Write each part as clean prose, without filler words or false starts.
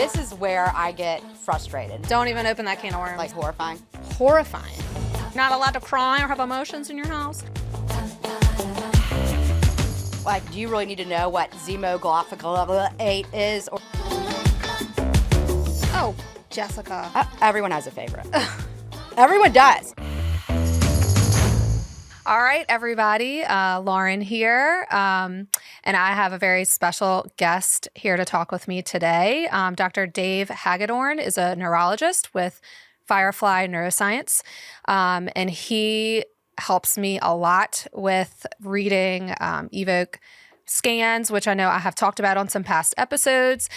This is where I get frustrated. Don't even open that can of worms. Like horrifying. Horrifying. Not allowed to cry or have emotions in your house? Like, do you really need to know what zemoglobulin is? Or... Oh, Jessica. Everyone has a favorite. Everyone does. All right, everybody. Lauren here. And I have a very special guest here to talk with me today. Dr. Dave Hagedorn is a neurologist with Firefly Neuroscience. And he helps me a lot with reading Evoke scans, which I know I have talked about on some past episodes.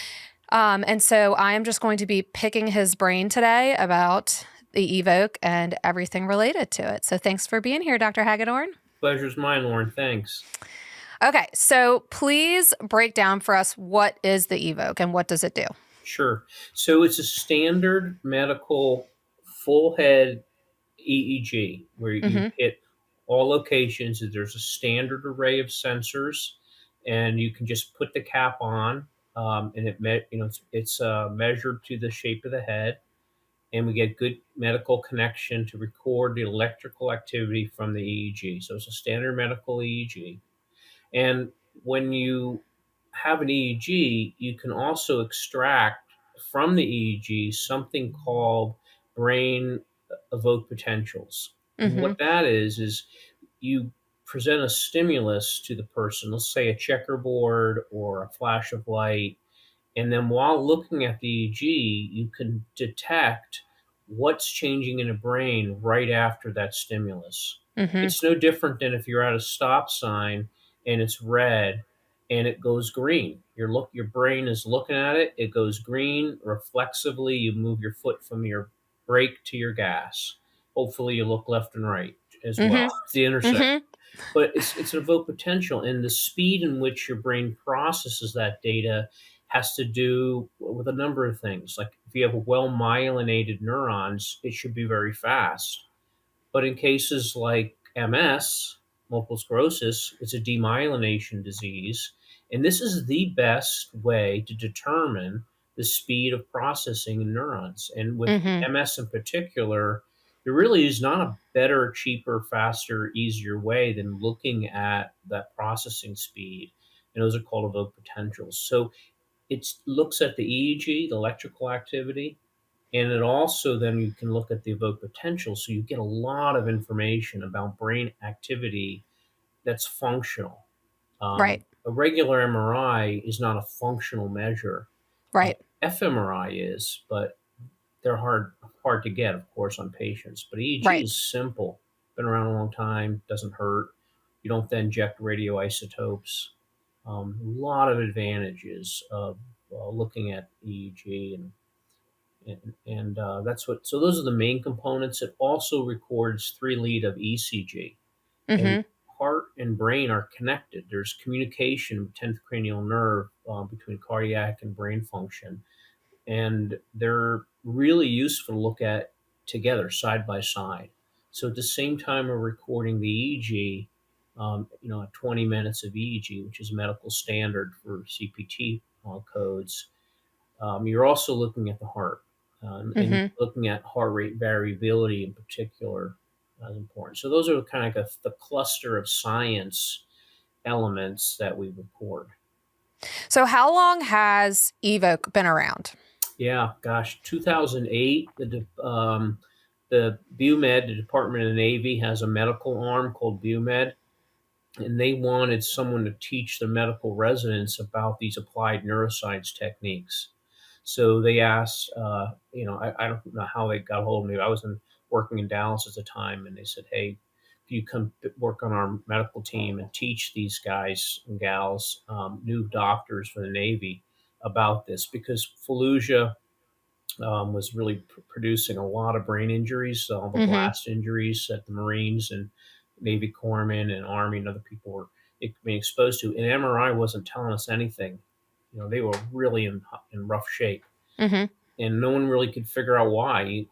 And so I am just going to be picking his brain today about the Evoke and everything related to it. So thanks for being here, Dr. Hagedorn. Pleasure's mine, Lauren. Thanks. Okay, so please break down for us what is the Evoke and what does it do? Sure. So it's a standard medical full head EEG where you hit all locations. There's a standard array of sensors, and you can just put the cap on, and it's measured to the shape of the head. And we get good medical connection to record the electrical activity from the EEG. So it's a standard medical EEG. And when you have an EEG, you can also extract from the EEG something called brain evoked potentials. And what that is you present a stimulus to the person, let's say a checkerboard or a flash of light. And then while looking at the EEG, you can detect what's changing in the brain right after that stimulus. It's no different than if you're at a stop sign and it's red and it goes green. Your brain is looking at it, it goes green. Reflexively, you move your foot from your brake to your gas. Hopefully you look left and right as well. It's the intersection. But it's an evoked potential, and the speed in which your brain processes that data has to do with a number of things. Like if you have well myelinated neurons, it should be very fast. But in cases like MS, multiple sclerosis, it's a demyelination disease. And this is the best way to determine the speed of processing in neurons. And with MS in particular, there really is not a better, cheaper, faster, easier way than looking at that processing speed. And those are called evoked potentials. So it looks at the EEG, the electrical activity, and it also then you can look at the evoked potential. So you get a lot of information about brain activity that's functional. Right. A regular MRI is not a functional measure. Right. fMRI is, but they're hard to get, of course, on patients. But EEG is simple, been around a long time, doesn't hurt. You don't then inject radioisotopes. A lot of advantages of looking at EEG, and that's what. So those are the main components. It also records 3 lead of ECG, and heart and brain are connected. There's communication with 10th cranial nerve between cardiac and brain function, and they're really useful to look at together, side by side. So at the same time we're recording the EEG, 20 minutes of EEG, which is medical standard for CPT codes, you're also looking at the heart, and looking at heart rate variability in particular is important. So those are kind of like the cluster of science elements that we record. So how long has Evoke been around? Yeah, gosh, 2008, the BUMED, the Department of the Navy, has a medical arm called BUMED, and they wanted someone to teach the medical residents about these applied neuroscience techniques. So they asked, I don't know how they got a hold of me. I was working in Dallas at the time, and they said, hey, can you come work on our medical team and teach these guys and gals, new doctors for the Navy, about this? Because Fallujah was really producing a lot of brain injuries, all the blast injuries that the Marines and Navy corpsmen and Army and other people were being exposed to. And MRI wasn't telling us anything. They were really in rough shape. And no one really could figure out why.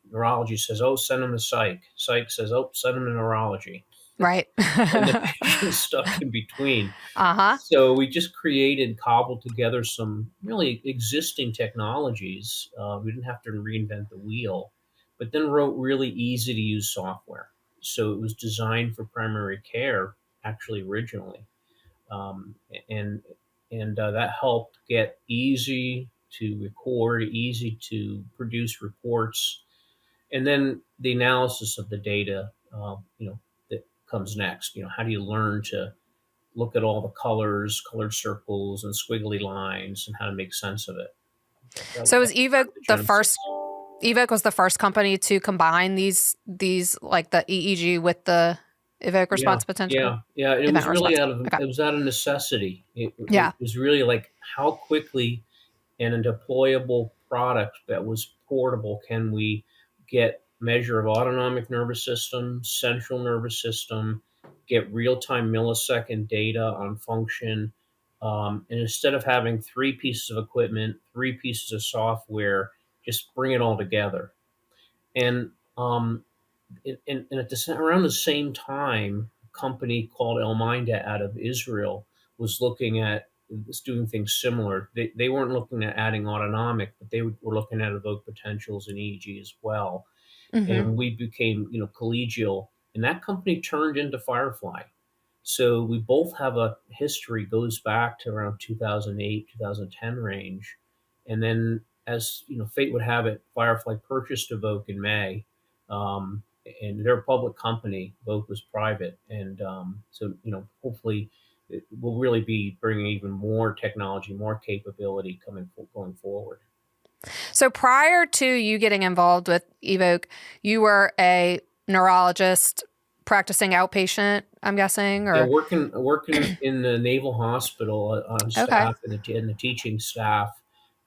Neurology says, oh, send them to psych. Psych says, oh, send them to neurology. Right. and the patient's stuck in between. Uh-huh. So we just created, cobbled together some really existing technologies. We didn't have to reinvent the wheel, but then wrote really easy to use software. So it was designed for primary care, actually originally, um, and that helped get easy to record, easy to produce reports, and then the analysis of the data. That comes next. How do you learn to look at all the colors, colored circles, and squiggly lines, and how to make sense of it? So That was was kind Evoke of the the genesis. first Evoke was the first company to combine these like the EEG with the Evoke Yeah, response potential yeah, yeah. And it was event really response? Okay. it was out of necessity. It Yeah. was really like, how quickly and a deployable product that was portable can we get measure of autonomic nervous system, central nervous system, get real-time millisecond data on function, and instead of having three pieces of equipment, three pieces of software, just bring it all together. And around the same time, a company called Elminda out of Israel was doing things similar. They weren't looking at adding autonomic, but they were looking at evoked potentials in EEG as well. Mm-hmm. And we became, collegial, and that company turned into Firefly. So we both have a history, goes back to around 2008, 2010 range. And then, as fate would have it, Firefly purchased Evoke in May. Um, and they're a public company. Evoke was private. And so, hopefully it will really be bringing even more technology, more capability going forward. So prior to you getting involved with Evoke, you were a neurologist practicing outpatient, I'm guessing, Yeah, or working in the Naval Hospital on okay. staff and the teaching staff,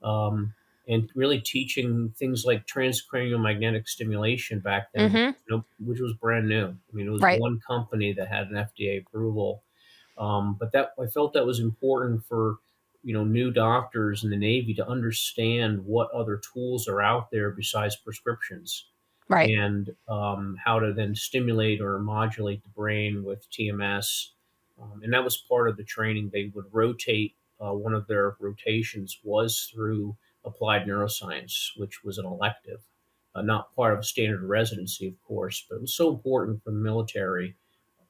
um, and really teaching things like transcranial magnetic stimulation back then, Mm-hmm. which was brand new. I mean, it was Right. one company that had an FDA approval, but that I felt that was important for new doctors in the Navy to understand what other tools are out there besides prescriptions, Right. and how to then stimulate or modulate the brain with TMS. And that was part of the training. They would rotate. One of their rotations was through applied neuroscience, which was an elective, not part of a standard residency, of course, but it was so important for the military.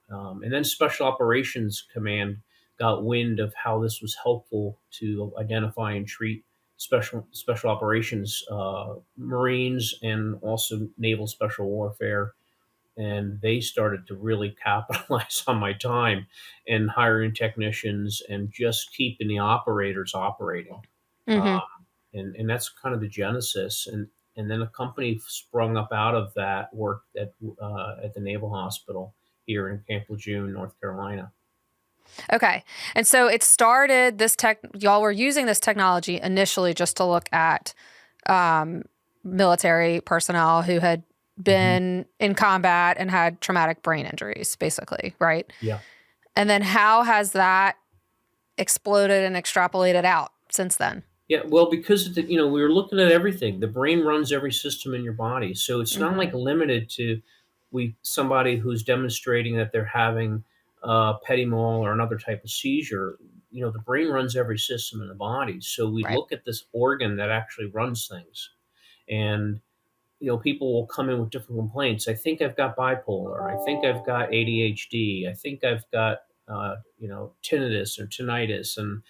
And then Special Operations Command got wind of how this was helpful to identify and treat special operations, Marines, and also naval special warfare. And they started to really capitalize on my time and hiring technicians and just keeping the operators operating. Mm-hmm. And that's kind of the genesis. And then a company sprung up out of that work at the Naval Hospital here in Camp Lejeune, North Carolina. Okay. And so it started y'all were using this technology initially just to look at um, military personnel who had Hmm. been in combat and had traumatic brain injuries, basically, right? Yeah. And then how has that exploded and extrapolated out since then? Yeah, well, because we were looking at everything. The brain runs every system in your body, so it's not Mm-hmm. like limited to somebody who's demonstrating that they're having petit mal or another type of seizure. The brain runs every system in the body, so we Right. look at this organ that actually runs things, and people will come in with different complaints. I think I've got bipolar. I think I've got ADHD. I think I've got, tinnitus or tinnitus. And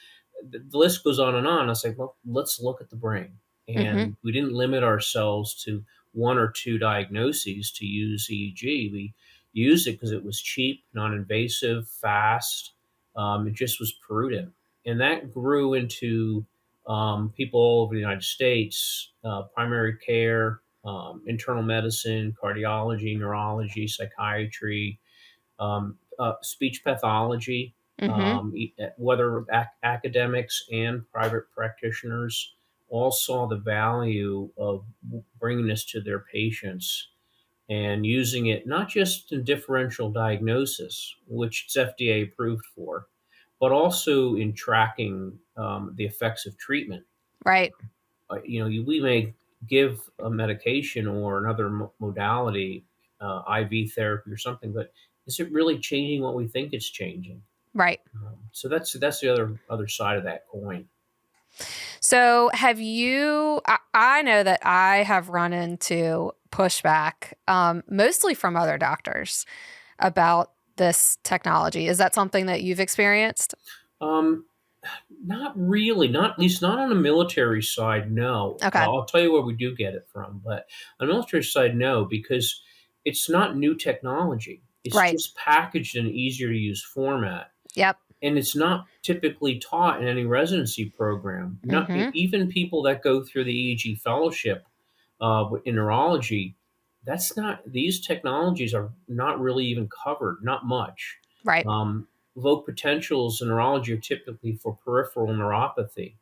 the list goes on and on. I was like, well, let's look at the brain. Mm-hmm. And we didn't limit ourselves to one or two diagnoses to use EEG. We used it because it was cheap, non invasive, fast. It just was prudent. And that grew into people all over the United States, primary care, internal medicine, cardiology, neurology, psychiatry, speech pathology, Mm-hmm. whether academics and private practitioners all saw the value of bringing this to their patients and using it not just in differential diagnosis, which it's FDA approved for, but also in tracking the effects of treatment. Right. We may give a medication or another modality, IV therapy or something, but is it really changing what we think it's changing? Right. So that's the other side of that coin. So have you, I know that I have run into pushback, mostly from other doctors about this technology. Is that something that you've experienced? Um, Not really, not at least not on the military side. No, Okay. I'll tell you where we do get it from, but on the military side, no, because it's not new technology. It's Right. just packaged in an easier to use format, Yep. and it's not typically taught in any residency program. Not Mm-hmm. even people that go through the EEG fellowship in neurology. That's not, these technologies are not really even covered, not much. Right. Um, Low potentials in neurology are typically for peripheral neuropathy,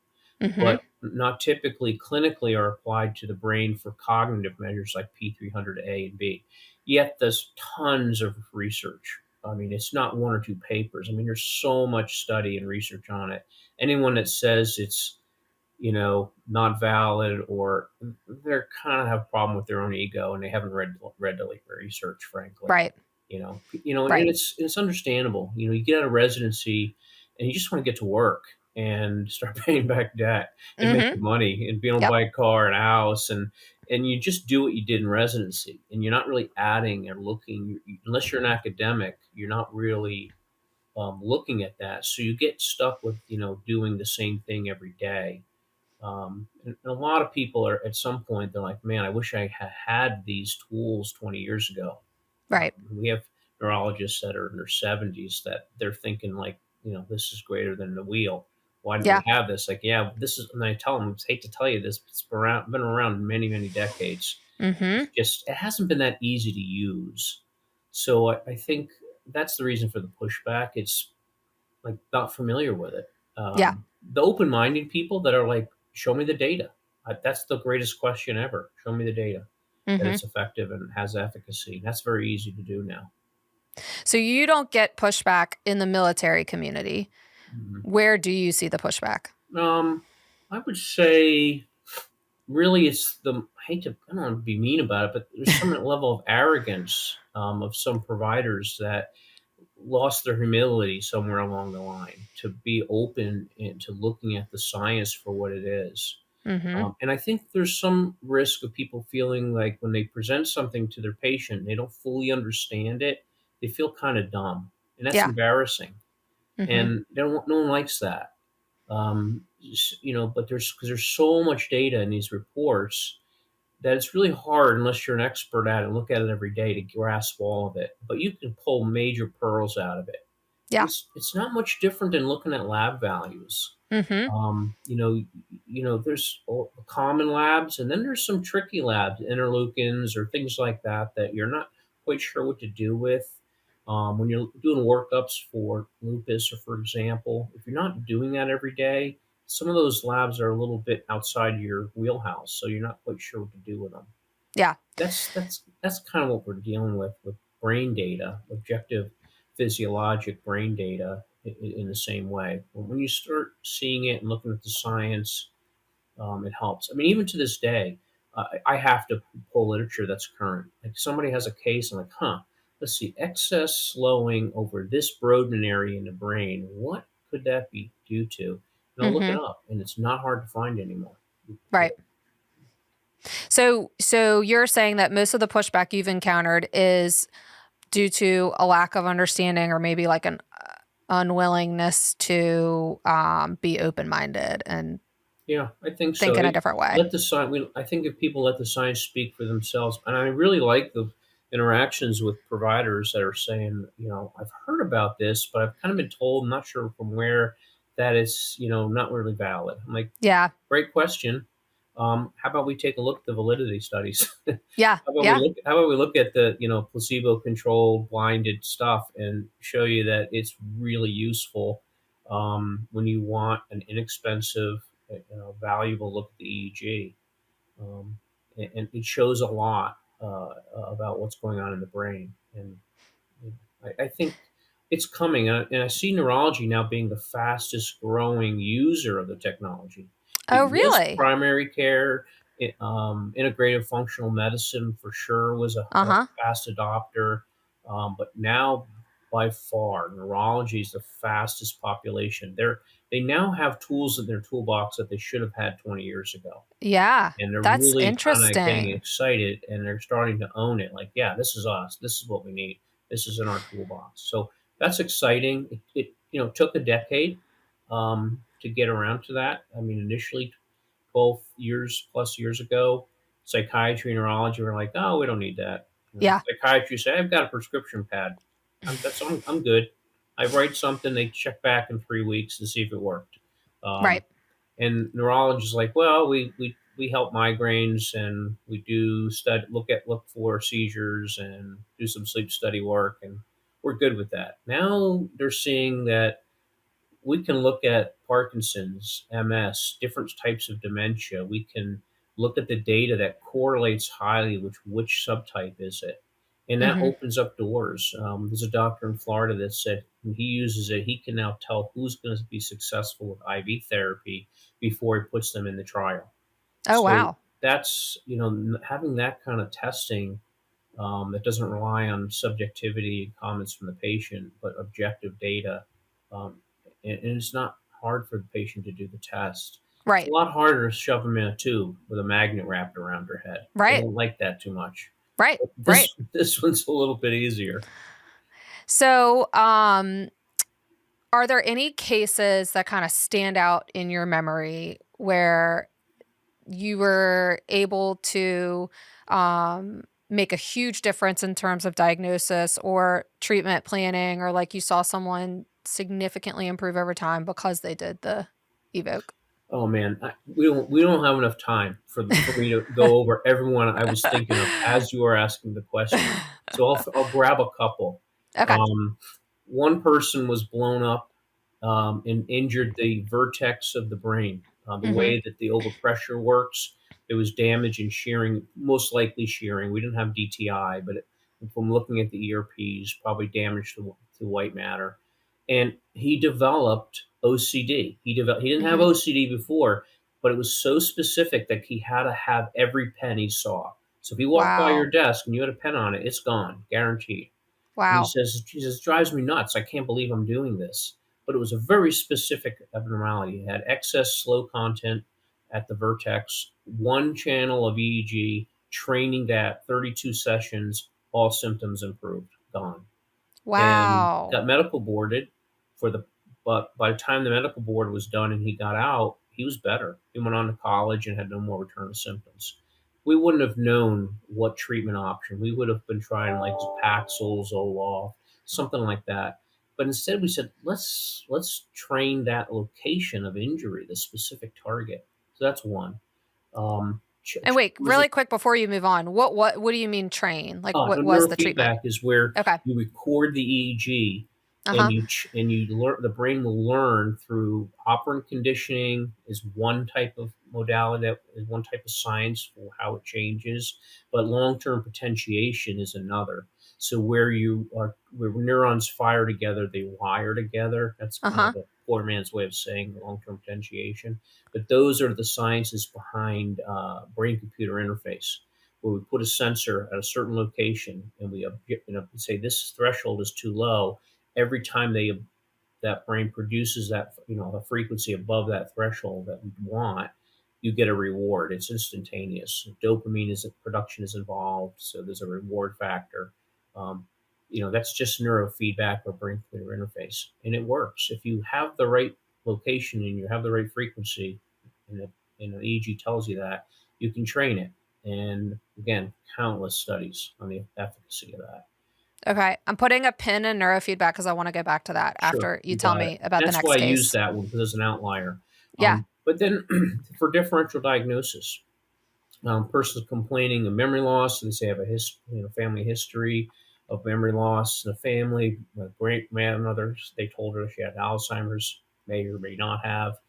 Mm-hmm. but not typically clinically are applied to the brain for cognitive measures like P300A and B. Yet there's tons of research. I mean, it's not one or two papers. I mean, there's so much study and research on it. Anyone that says it's, not valid, or they're kind of have a problem with their own ego and they haven't read the research, frankly. Right. And Right. it's understandable. You get out of residency and you just want to get to work and start paying back debt and Mm-hmm. making money and being able to Yep. buy a car and a house, and you just do what you did in residency, and you're not really adding or looking, unless you're an academic, you're not really looking at that. So you get stuck with doing the same thing every day. And a lot of people are, at some point, they're like, man, I wish I had these tools 20 years ago. Right. We have neurologists that are in their 70s that they're thinking like, this is greater than the wheel. Why didn't Yeah. we have this? Like, yeah, this is, and I tell them, I hate to tell you this, it's been around many, many decades. Mm-hmm. It hasn't been that easy to use. So I think that's the reason for the pushback. It's like not familiar with it. Yeah. The open-minded people that are like, show me the data. That's the greatest question ever. Show me the data that Mm-hmm. it's effective and has efficacy. That's very easy to do now. So you don't get pushback in the military community. Mhm. Where do you see the pushback? I would say really it's I don't want to be mean about it, but there's some level of arrogance of some providers that lost their humility somewhere along the line to be open and to looking at the science for what it is. Mm-hmm. And I think there's some risk of people feeling like when they present something to their patient, they don't fully understand it. They feel kind of dumb, and that's Yeah. embarrassing. Mm-hmm. And no one likes that. But because there's so much data in these reports that it's really hard unless you're an expert at it and look at it every day to grasp all of it. But you can pull major pearls out of it. Yeah. It's not much different than looking at lab values. Mm-hmm. Um, you know, there's common labs, and then there's some tricky labs, interleukins or things like that, that you're not quite sure what to do with. When you're doing workups for lupus, or for example, if you're not doing that every day, some of those labs are a little bit outside your wheelhouse, so you're not quite sure what to do with them. Yeah. That's kind of what we're dealing with brain data, objective physiologic brain data, in the same way. When you start seeing it and looking at the science, it helps. I mean, even to this day, I have to pull literature that's current. Like somebody has a case, I'm like, let's see, excess slowing over this Brodmann area in the brain. What could that be due to? And I'll look it Mm-hmm. up, and it's not hard to find anymore. Right. So you're saying that most of the pushback you've encountered is due to a lack of understanding, or maybe like an unwillingness to be open-minded and Yeah, I think think so. in a different way. Let the science. I think if people let the science speak for themselves, and I really like the interactions with providers that are saying, I've heard about this, but I've kind of been told, I'm not sure from where, that it's, not really valid. I'm like, Yeah. great question. How about we take a look at the validity studies? Yeah. Yeah. How about we look at the placebo controlled blinded stuff and show you that it's really useful when you want an inexpensive, valuable look at the EEG, and it shows a lot about what's going on in the brain. And I think it's coming, and I see neurology now being the fastest growing user of the technology. Oh, It was really? primary care. Integrative functional medicine for sure was a Uh-huh. fast adopter, but now by far. Neurology is the fastest population. They now have tools in their toolbox that they should have had 20 years ago. Yeah, And they're that's really kind of getting interesting. excited, and they're starting to own it. Like, yeah, this is us. This is what we need. This is in our toolbox. So that's exciting. It took a decade to get around to that. I mean, initially 12 years plus years ago, psychiatry and neurology were like, oh, we don't need that. Yeah, Psychiatry say, I've got a prescription pad. I'm good. I write something, they check back in 3 weeks to see if it worked. right. Um, and neurologists like, well, we help migraines, and we do look for seizures and do some sleep study work, and we're good with that. Now they're seeing that we can look at Parkinson's, MS, different types of dementia. We can look at the data that correlates highly with which subtype is it. And that Hmm. opens up doors. There's a doctor in Florida that said when he uses it, he can now tell who's going to be successful with IV therapy before he puts them in the trial. Oh, So wow. that's, having that kind of testing that doesn't rely on subjectivity and comments from the patient, but objective data. Um, and it's not hard for the patient to do the test. It's a Right, lot harder to shove them in a tube with a magnet wrapped around their head. They right, don't like that too much. right, But right. this one's a little bit easier. So, are there any cases that kind of stand out in your memory where you were able to make a huge difference in terms of diagnosis or treatment planning, or like you saw someone significantly improve over time because they did the evoke? Oh man, we don't have enough time for me to go over everyone I was thinking of as you are asking the question. So I'll grab a couple. Okay. Um, One person was blown up and injured the vertex of the brain. The Hmm. way that the overpressure works, there was damage and shearing, most likely shearing. We didn't have DTI, but from looking at the ERPs, probably damage to white matter. And he developed OCD. He didn't have Hmm. OCD before, but it was so specific that he had to have every pen he saw. So if he walked by your Wow. desk and you had a pen on it, it's gone, guaranteed. And he Wow. says, Jesus, drives me nuts. I can't believe I'm doing this. But it was a very specific abnormality. He had excess slow content at the vertex, one channel of EEG, training that 32 sessions, all symptoms improved, gone. And Wow. got medical boarded for the but by the time the medical board was done and he got out, he was better. He went on to college and had no more return of symptoms. We wouldn't have known what treatment option. We would have been trying like Paxil, Zoloft, something like that. But instead we said, let's train that location of injury, the specific target. So that's one. And wait, really quick before you move on, what do you mean train? Like, what was the treatment? Neurofeedback is where Okay. you record the EEG, and Uh-huh. you learn. The brain will learn through operant conditioning is one type of modality, that is one type of science for how it changes, but long term potentiation is another. So where neurons fire together, they wire together. That's kind Uh-huh. of the poor man's way of saying long term potentiation. But those are the sciences behind brain computer interface, where we put a sensor at a certain location and we say this threshold is too low. Every time that brain produces that, a frequency above that threshold that we want, you get a reward. It's instantaneous. Dopamine is production is involved, so there's a reward factor. Um, that's just neurofeedback or brain computer interface, and it works if you have the right location and you have the right frequency, and the EEG tells you that you can train it. And again, countless studies on the efficacy of that. Okay. I'm putting a pin in neurofeedback because I want to go back to that Sure, after you you tell got it. me about the That's why next I use case. that one because it's an outlier. Yeah. But then for differential diagnosis, person's complaining of memory loss, and they say I have family history of memory loss in the family. My great grandmother, they told her she had Alzheimer's, may or may not have.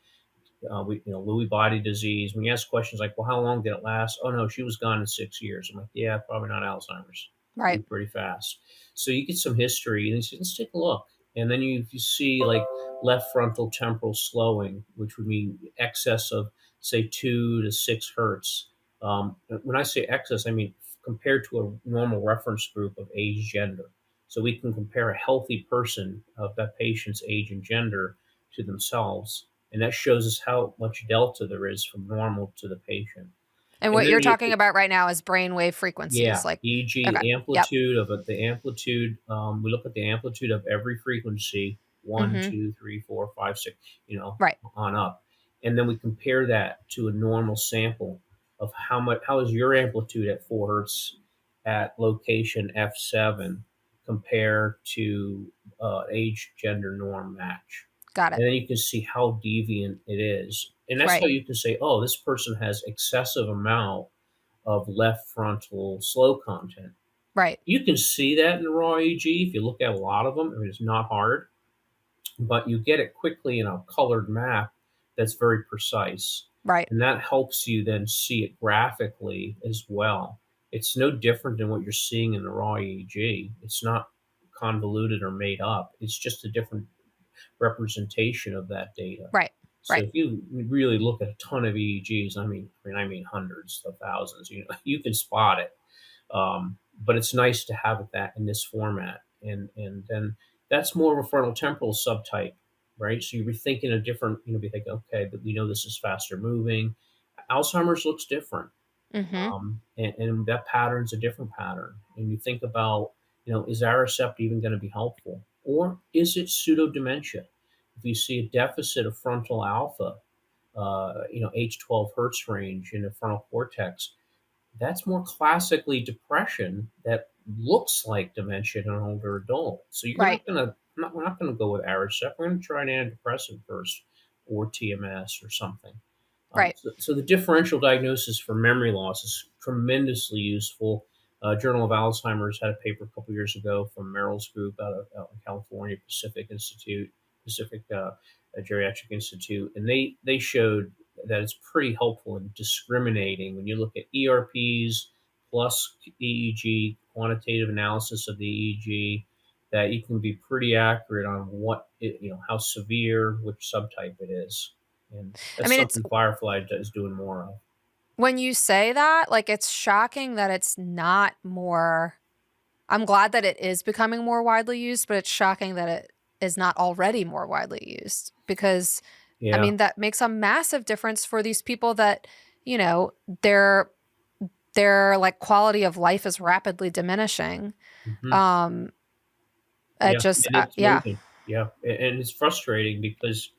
Lewy body disease. When you ask questions like, well, how long did it last? Oh, no, she was gone in 6 years. I'm like, yeah, probably not Alzheimer's. Right. Moved pretty fast. So you get some history and you say, let's take a look. And then you see like left frontal temporal slowing, which would mean excess of, say, 2 to 6 hertz. When I say excess, I mean compared to a normal reference group of age, gender. So we can compare a healthy person of that patient's age and gender to themselves. And that shows us how much delta there is from normal to the patient. And And what then you're talking about right now is brainwave frequencies. yeah, Like, EEG, okay. the Yep. amplitude of it, the amplitude, we look at the amplitude of every frequency, one, Mm-hmm. 2, 3, 4, 5, 6, Right. on up. And then we compare that to a normal sample of how is your amplitude at 4 hertz at location F7 compare to age gender norm match. Got it. And then you can see how deviant it is. And that's how Right. you can say, oh, this person has excessive amount of left frontal slow content. Right. You can see that in the raw EEG if you look at a lot of them. I mean, it's not hard, but you get it quickly in a colored map that's very precise. Right. And that helps you then see it graphically as well. It's no different than what you're seeing in the raw EEG. It's not convoluted or made up. It's just a different representation of that data. Right. So Right. if you really look at a ton of EEGs, I mean hundreds of thousands, you can spot it. But it's nice to have it that in this format, and then that's more of a frontal temporal subtype, right? So you're thinking a different, be thinking, okay, that we know this is faster moving. Alzheimer's looks different, Mm-hmm. and that pattern's a different pattern. And you think about, is Aricept even going to be helpful, or is it pseudo dementia? If you see a deficit of frontal alpha, H12 hertz range in the frontal cortex, that's more classically depression that looks like dementia in an older adult. So you're Right. not gonna, we're not gonna go with Aricept. We're gonna try an antidepressant first, or TMS or something. Right. So the differential diagnosis for memory loss is tremendously useful. Journal of Alzheimer's had a paper a couple years ago from Merrill's group out in California, Pacific Geriatric Institute, and they showed that it's pretty helpful in discriminating when you look at ERPs plus EEG, quantitative analysis of the EEG, that you can be pretty accurate on how severe, which subtype it is. And I that's mean, it's something Firefly is doing more of. when you say that, like, it's shocking that it's not more. I'm glad that it is becoming more widely used, but it's shocking that it is not already more widely used because, I Yeah. mean, that makes a massive difference for these people that, you know, their like quality of life is rapidly diminishing. Hmm. Um, it Yeah. just, And it's yeah, moving. Yeah. And it's frustrating because,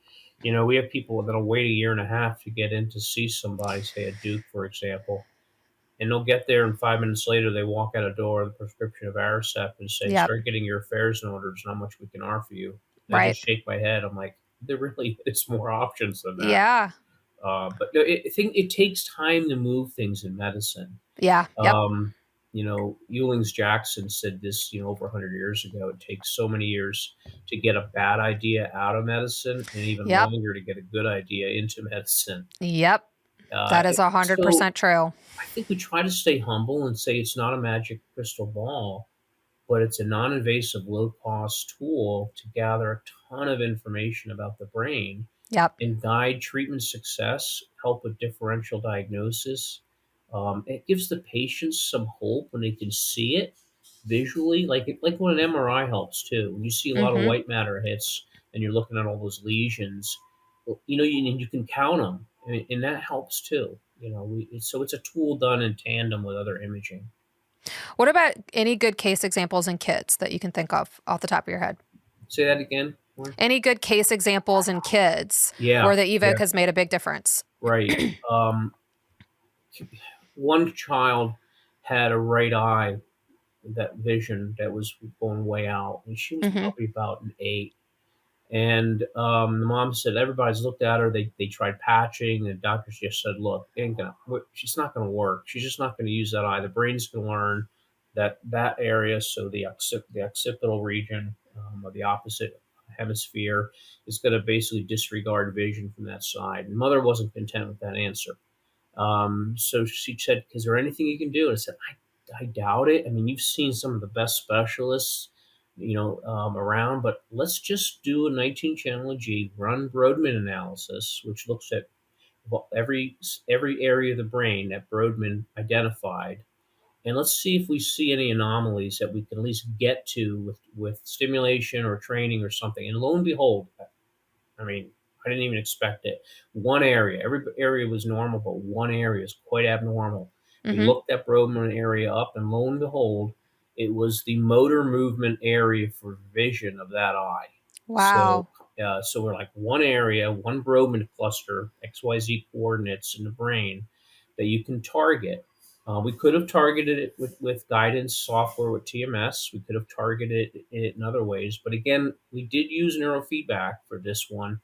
we have people that'll wait a year and a half to get in to see somebody, say at Duke, for example, and they'll get there and 5 minutes later they walk out a door with a prescription of Aricept and say, yep, start getting your affairs in order. There's not much we can offer you. And I right, just shake my head. I'm like, there really is more options than that. yeah, But no, I think it takes time to move things in medicine. yeah, yep, Um, Ewings Jackson said this, over 100 years ago. It takes so many years to get a bad idea out of medicine, and even yep, longer to get a good idea into medicine. yep. That is So 100% true. I think we try to stay humble and say it's not a magic crystal ball, but it's a non-invasive, low-cost tool to gather a ton of information about the brain Yep. and guide treatment success, help with differential diagnosis. It gives the patients some hope when they can see it visually, like when an MRI helps too. When you see a lot of Mm-hmm. white matter hits and you're looking at all those lesions, well, you can count them, and that helps too. So it's a tool done in tandem with other imaging. What about any good case examples in kids that you can think of off the top of your head? Say that again. Any good case examples in kids Yeah, where the yeah, evoke has made a big difference? right. One child had a right eye, that vision that was going way out, and she was Mm-hmm. probably about an 8. And the mom said everybody's looked at her. They tried patching, and doctors just said, "Look, she's not going to work. She's just not going to use that eye. The brain's going to learn that area. So the occipital region of the opposite hemisphere is going to basically disregard vision from that side." And mother wasn't content with that answer. So she said, "Is there anything you can do?" And I said, I doubt it. I mean, you've seen some of the best specialists, around, but let's just do a 19 channel G, run Brodmann analysis, which looks at every area of the brain that Brodmann identified, and let's see if we see any anomalies that we can at least get to with stimulation or training or something. And lo and behold, I mean, I didn't even expect it. One area, every area was normal, but one area is quite abnormal. We Mm-hmm. looked that Brodmann area up, and lo and behold, it was the motor movement area for vision of that eye. So, Wow. so we're like one area, one Brodmann cluster, XYZ coordinates in the brain that you can target. We could have targeted it with guidance software with TMS. We could have targeted it in other ways. But again, we did use neurofeedback for this one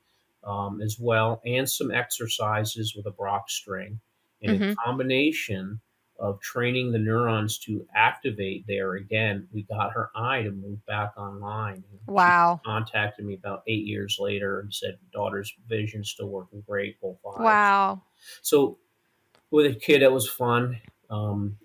as well, and some exercises with a Brock string. In a Mm-hmm. combination of training the neurons to activate there again, we got her eye to move back online. She Wow. contacted me about 8 years later and said, daughter's vision's still working great, both eyes. Wow. So with a kid, that was fun.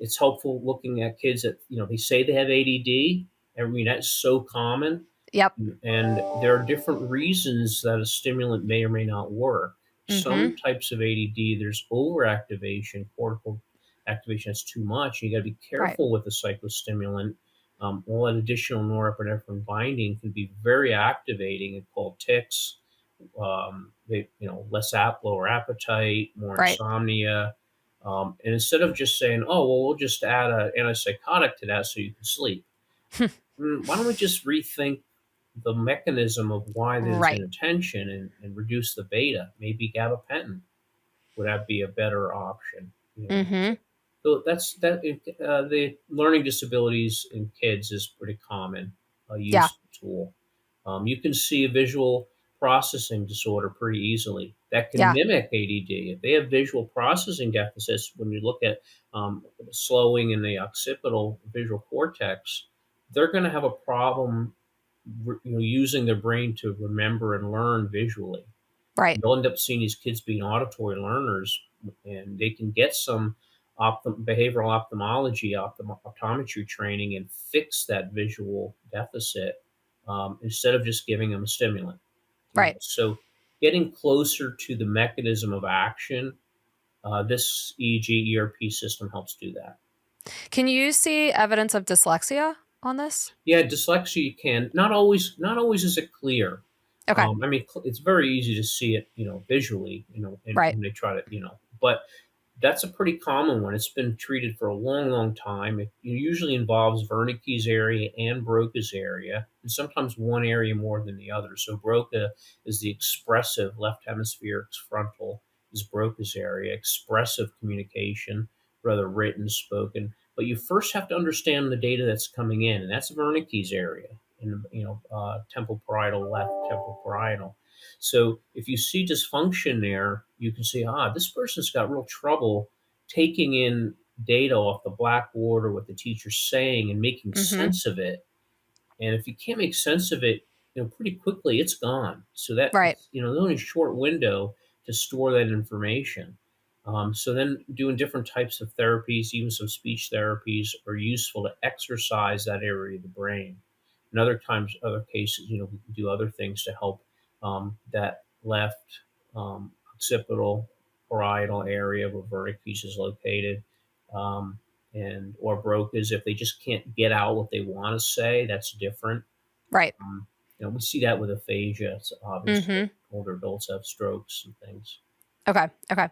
It's helpful looking at kids that, they say they have ADD. I mean, that's so common. Yep. And there are different reasons that a stimulant may or may not work. Mm-hmm. Some types of ADD, there's overactivation, cortical activation that's too much. You got to be Right. careful with the psychostimulant. All that additional norepinephrine binding can be very activating and called tics. Less lower appetite, more Right. insomnia. And instead of just saying, oh, well, we'll just add an antipsychotic to that so you can sleep, why don't we just rethink the mechanism of why there's Right. inattention and reduce the beta? Maybe gabapentin would that be a better option? Mm-hmm. So that's that. The learning disabilities in kids is pretty common, a Yeah. useful tool. You can see a visual processing disorder pretty easily that can Yeah. mimic ADD. If they have visual processing deficits, when you look at slowing in the occipital visual cortex, they're going to have a problem, using their brain to remember and learn visually. Right. You'll end up seeing these kids being auditory learners, and they can get some behavioral ophthalmology, optometry training, and fix that visual deficit instead of just giving them a stimulant. Right. So, getting closer to the mechanism of action, this EEG ERP system helps do that. Can you see evidence of dyslexia on this? Yeah, dyslexia you can not always. Not always is it clear. Okay. I mean, it's very easy to see it, visually, and Right. when they try to, but that's a pretty common one. It's been treated for a long, long time. It usually involves Wernicke's area and Broca's area, and sometimes one area more than the other. So Broca is the expressive left hemispheric frontal, is Broca's area, expressive communication, rather written, spoken. But you first have to understand the data that's coming in, and that's Wernicke's area, in temporal parietal left, temporal parietal. So if you see dysfunction there, you can say, this person's got real trouble taking in data off the blackboard or what the teacher's saying and making Mm-hmm. sense of it. And if you can't make sense of it, pretty quickly it's gone. So that Right. there's only a short window to store that information. So then doing different types of therapies, even some speech therapies, are useful to exercise that area of the brain. And other cases, we can do other things to help that left occipital parietal area where Wernicke's is located. Or Broca's, if they just can't get out what they want to say, that's different. Right. We see that with aphasia. It's obviously Mm-hmm. older adults have strokes and things. Okay. Okay.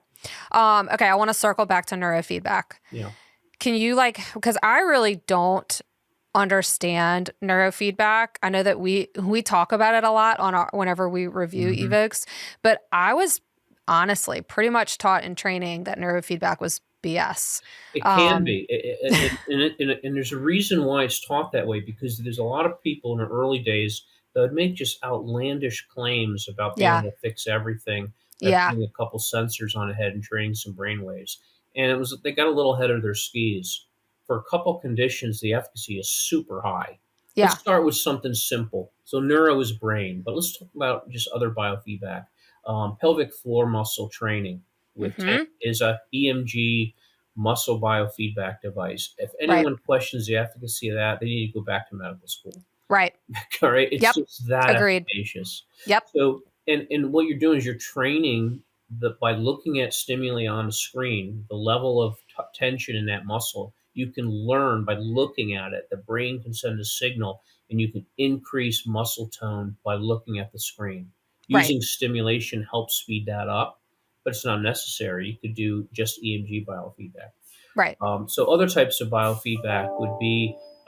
Okay. I want to circle back to neurofeedback. Yeah. Can you because I really don't understand neurofeedback. I know that we talk about it a lot whenever we review Mhm. evokes, but I was honestly pretty much taught in training that neurofeedback was BS. It can be, and there's a reason why it's taught that way, because there's a lot of people in the early days that would make just outlandish claims about being Yeah. able to fix everything by Yeah. putting a couple sensors on a head and training some brain waves. And they got a little ahead of their skis. For a couple conditions, the efficacy is super high. Yeah. Let's start with something simple. So neuro is brain, but let's talk about just other biofeedback. Pelvic floor muscle training with Mm-hmm. is a EMG muscle biofeedback device. If Right. anyone questions the efficacy of that, they need to go back to medical school. Right. All right, it's Yep. just that Agreed. efficacious. Yep. So, and what you're doing is you're training by looking at stimuli on the screen, the level of tension in that muscle. you can learn by looking at it. The brain can send a signal, and you can increase muscle tone by looking at the screen. Right. Using stimulation helps speed that up, but it's not necessary. You could do just EMG biofeedback. Right. So other types of biofeedback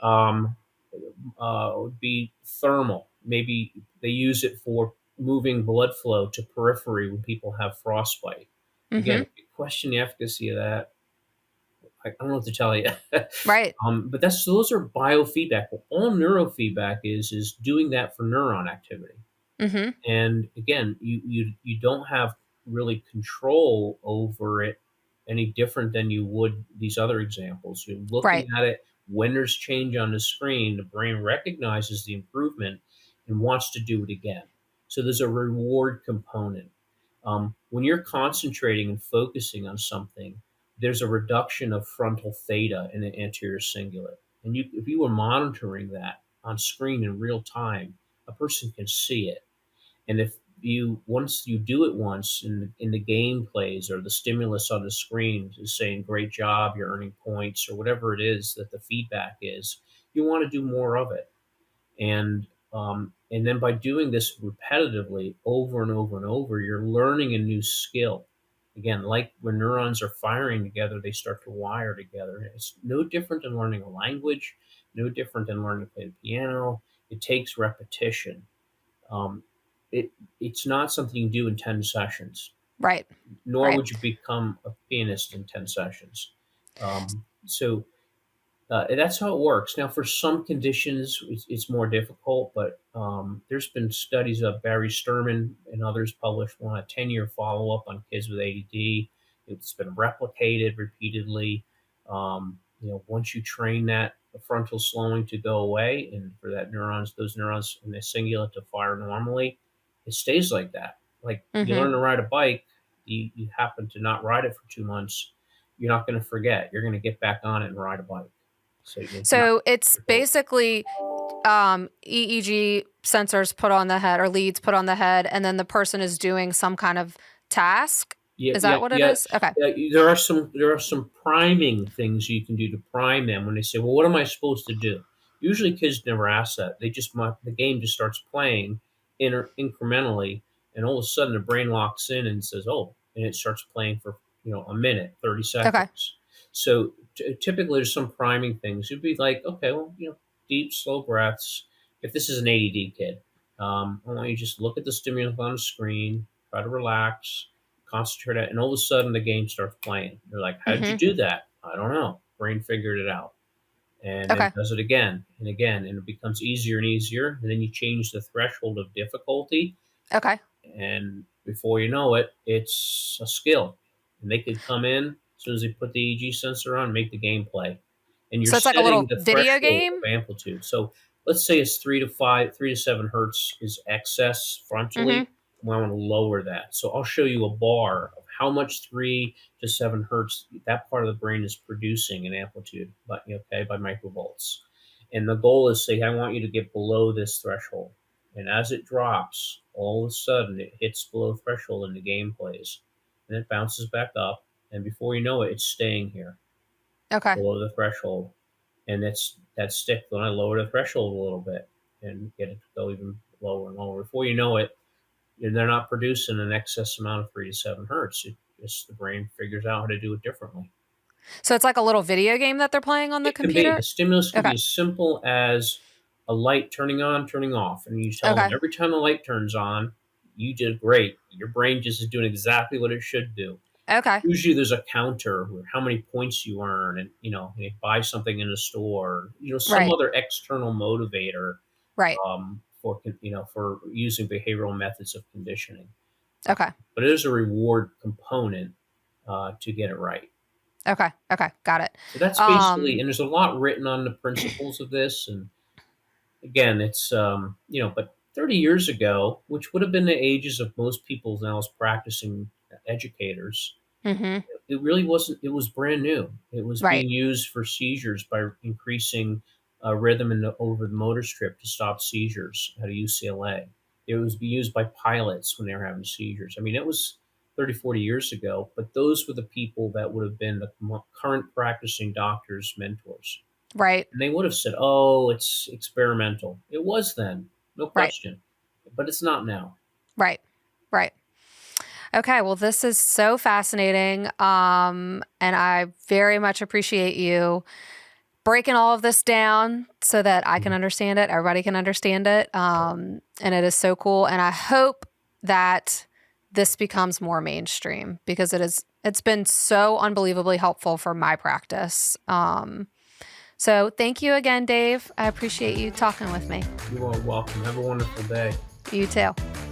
um, would be thermal. Maybe they use it for moving blood flow to periphery when people have frostbite. Again, Mm-hmm. if you question the efficacy of that, I don't know what to tell you. Right. But those are biofeedback. Well, all neurofeedback is doing that for neuron activity. Mm-hmm. And again, you don't have really control over it any different than you would these other examples. You're looking Right. at it when there's change on the screen, the brain recognizes the improvement and wants to do it again. So there's a reward component. When you're concentrating and focusing on something, there's a reduction of frontal theta in the anterior cingulate. And if you were monitoring that on screen in real time, a person can see it. And if you once you do it once in the game plays or the stimulus on the screen is saying great job, you're earning points or whatever it is that the feedback is, you want to do more of it. And then by doing this repetitively over and over and over, you're learning a new skill. Again, like when neurons are firing together, they start to wire together. It's no different than learning a language, no different than learning to play the piano. It takes repetition. Um, it it's not something you do in 10 sessions, Right. nor Right. would you become a pianist in 10 sessions. So that's how it works. Now, for some conditions, it's more difficult, but there's been studies of Barry Sturman and others published one a 10-year follow up on kids with ADD. It's been replicated repeatedly. Once you train that frontal slowing to go away, and for those neurons in the cingulate to fire normally, it stays like that. Like you Mm-hmm. learn to ride a bike, you happen to not ride it for 2 months, you're not going to forget. You're going to get back on it and ride a bike. So it's not So it's difficult. basically EEG sensors put on the head or leads put on the head, and then the person is doing some kind of task. Yeah, Is yeah, that what it yeah. is? Okay. There are some priming things you can do to prime them when they say, "Well, what am I supposed to do?" Usually, kids never ask that. The game just starts playing incrementally, and all of a sudden, the brain locks in and says, "Oh," and it starts playing for a minute, 30 Okay. seconds. So typically, there's some priming things. You'd be like, "Okay, well, deep, slow breaths." If this is an ADD kid, I want you to just look at the stimulus on the screen, try to relax, concentrate it, and all of a sudden the game starts playing. They're like, "How did you Mm-hmm. do that?" I don't know. Brain figured it out, and then Okay. does it again and again, and it becomes easier and easier. And then you change the threshold of difficulty, Okay. and before you know it, it's a skill. And they could come in as soon as they put the EEG sensor on, make the game play, and you're So it's like a setting little the video threshold game. of amplitude. So let's say it's 3 to 7 hertz is excess Mm-hmm. frontally. We want to lower that. So I'll show you a bar of how much 3 to 7 hertz that part of the brain is producing in amplitude, but okay, by microvolts. And the goal is say, I want you to get below this threshold. And as it drops, all of a sudden it hits below threshold and the game plays. And it bounces back up. And before you know it, it's staying here Okay. below the threshold. And that stick, when I lower the threshold a little bit and get it to go even lower and lower. Before you know it, they're not producing an excess amount of 3 to 7 hertz. It just the brain figures out how to do it differently. So it's like a little video game that they're playing on the It can be the computer. stimulus can be Okay. as simple as a light turning on, turning off, and you tell them Okay. every time the light turns on, you did great. Your brain just is doing exactly what it should do. Okay. Usually, there's a counter where how many points you earn, and you buy something in a store, some Right. other external motivator Right. for using behavioral methods of conditioning. Okay. But it is a reward component to get it right. Okay. Okay. Got it. So that's basically, Um. and there's a lot written on the principles of this. And again, it's, but 30 years ago, which would have been the ages of most people now as practicing educators, Mm-hmm. it really wasn't, it was brand new. It was Right. being used for seizures by increasing rhythm over the motor strip to stop seizures at UCLA. It was being used by pilots when they were having seizures. I mean, it was 30, 40 years ago, but those were the people that would have been the current practicing doctors' mentors. Right. And they would have said, oh, it's experimental. It was then, no Right. question. But it's not now. Right. Right. Okay. Well, this is so fascinating. And I very much appreciate you breaking all of this down so that I can understand it, everybody can understand it. And it is so cool. And I hope that this becomes more mainstream because it's been so unbelievably helpful for my practice. So thank you again, Dave. I appreciate you talking with me. You are welcome. Have a wonderful day. You too.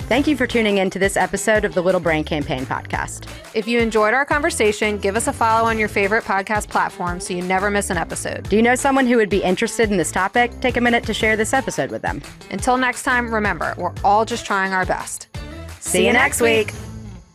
Thank you for tuning in to this episode of the Little Brain Campaign podcast. If you enjoyed our conversation, give us a follow on your favorite podcast platform so you never miss an episode. Do you know someone who would be interested in this topic? Take a minute to share this episode with them. Until next time, remember, we're all just trying our best. See you next week.